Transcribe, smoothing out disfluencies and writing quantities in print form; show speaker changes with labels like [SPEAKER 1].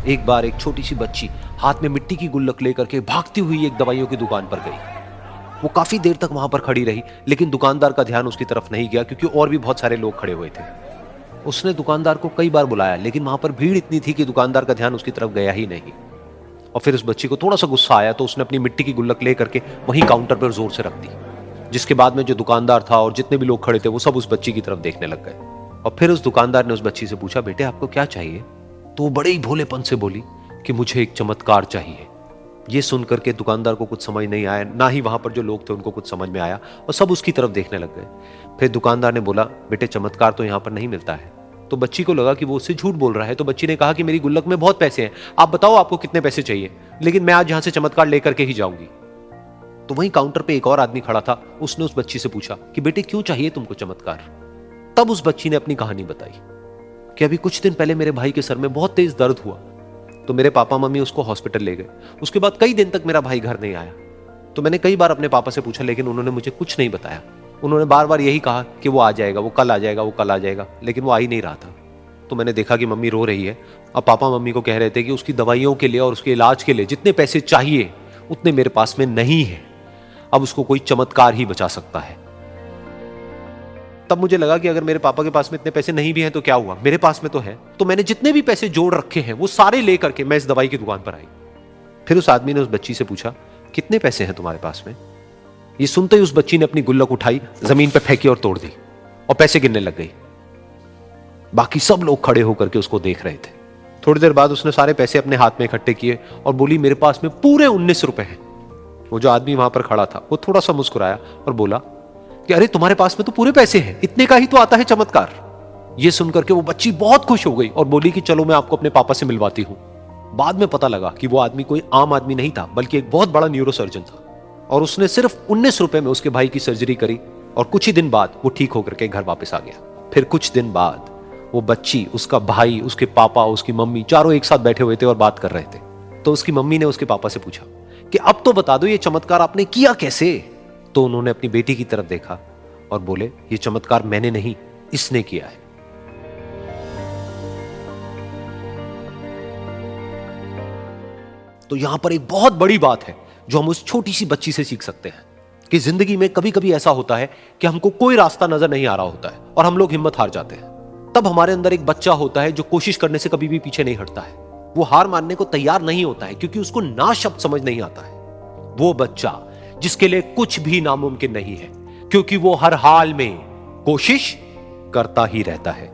[SPEAKER 1] एक बार एक छोटी सी बच्ची हाथ में मिट्टी की गुल्लक लेकर के भागती हुई एक दवाइयों की दुकान पर गई। वो काफी देर तक वहां पर खड़ी रही, लेकिन दुकानदार का ध्यान उसकी तरफ नहीं गया क्योंकि और भी बहुत सारे लोग खड़े हुए थे। उसने दुकानदार को कई बार बुलाया, लेकिन वहां पर भीड़ इतनी थी कि दुकानदार का ध्यान उसकी तरफ गया ही नहीं। और फिर उस बच्ची को थोड़ा सा गुस्सा आया तो उसने अपनी मिट्टी की गुल्लक लेकर के वहीं काउंटर पर जोर से रख दी, जिसके बाद में जो दुकानदार था और जितने भी लोग खड़े थे वो सब उस बच्ची की तरफ देखने लग गए। और फिर उस दुकानदार ने उस बच्ची से पूछा, बेटे आपको क्या चाहिए? तो वो बड़े ही भोलेपन से बोली कि मुझे एक चमत्कार चाहिए। ये सुनकर के दुकानदार को कुछ समझ नहीं आया, ना ही वहां पर जो लोग थे उनको कुछ समझ में आया, और सब उसकी तरफ देखने लग गए। फिर दुकानदार ने बोला, बेटे चमत्कार तो यहाँ पर नहीं मिलता है। तो बच्ची को लगा कि वो उससे झूठ बोल रहा है, तो बच्ची ने कहा कि मेरी गुल्लक में बहुत पैसे हैं, आप बताओ आपको कितने पैसे चाहिए, लेकिन मैं आज यहां से चमत्कार लेकर के ही जाऊंगी। तो वहीं काउंटर पे एक और आदमी खड़ा था, उसने उस बच्ची से पूछा कि बेटे क्यों चाहिए तुमको चमत्कार? तब उस बच्ची ने अपनी कहानी बताई कि अभी कुछ दिन पहले मेरे भाई के सर में बहुत तेज दर्द हुआ, तो मेरे पापा मम्मी उसको हॉस्पिटल ले गए। उसके बाद कई दिन तक मेरा भाई घर नहीं आया। तो मैंने कई बार अपने पापा से पूछा, लेकिन उन्होंने मुझे कुछ नहीं बताया। उन्होंने बार बार यही कहा कि वो आ जाएगा, वो कल आ जाएगा, वो कल आ जाएगा, लेकिन वो आ ही नहीं रहा था। तो मैंने देखा कि मम्मी रो रही है। अब पापा मम्मी को कह रहे थे कि उसकी दवाइयों के लिए और उसके इलाज के लिए जितने पैसे चाहिए उतने मेरे पास में नहीं है, अब उसको कोई चमत्कार ही बचा सकता है। तब मुझे लगा कि अगर मेरे पापा के पास में इतने पैसे नहीं भी हैं तो क्या हुआ, मेरे पास में तो है। तो मैंने जितने भी पैसे जोड़ रखे हैं वो सारे लेकर के मैं इस दवाई की दुकान पर आई। फिर उस आदमी ने उस बच्ची से पूछा, कितने पैसे हैं तुम्हारे पास में? ये सुनते ही उस बच्ची ने अपनी गुल्लक उठाई, जमीन पर फेंकी और तोड़ दी और पैसे गिनने लग गई। बाकी सब लोग खड़े होकर के उसको देख रहे थे। थोड़ी देर बाद उसने सारे पैसे अपने हाथ में इकट्ठे किए और बोली, मेरे पास में पूरे 19 रुपए हैं। वो जो आदमी वहां पर खड़ा था वो थोड़ा सा मुस्कुराया और बोला कि अरे तुम्हारे पास में तो पूरे पैसे हैं, इतने का ही तो आता है चमत्कार। ये सुनकर के वो बच्ची बहुत खुश हो गई और बोली कि चलो मैं आपको अपने पापा से मिलवाती हूं। बाद में पता लगा कि वो आदमी कोई आम आदमी नहीं था, बल्कि एक बहुत बड़ा न्यूरोसर्जन था, और उसने सिर्फ 19 रुपए में उसके भाई की सर्जरी करी और कुछ ही दिन बाद वो ठीक होकर के घर वापस आ गया। फिर कुछ दिन बाद वो बच्ची, उसका भाई, उसके पापा, उसकी मम्मी चारों एक साथ बैठे हुए थे और बात कर रहे थे। तो उसकी मम्मी ने उसके पापा से पूछा कि अब तो बता दो ये चमत्कार आपने किया कैसे? तो उन्होंने अपनी बेटी की तरफ देखा और बोले, ये चमत्कार मैंने नहीं, इसने किया है। तो यहां पर एक बहुत बड़ी बात है जो हम उस छोटी सी बच्ची से सीख सकते हैं कि जिंदगी में कभी कभी ऐसा होता है कि हमको कोई रास्ता नजर नहीं आ रहा होता है और हम लोग हिम्मत हार जाते हैं। तब हमारे अंदर एक बच्चा होता है जो कोशिश करने से कभी भी पीछे नहीं हटता है। वो हार मानने को तैयार नहीं होता है क्योंकि उसको ना शब्द समझ नहीं आता है। वो बच्चा जिसके लिए कुछ भी नामुमकिन नहीं है, क्योंकि वो हर हाल में कोशिश करता ही रहता है।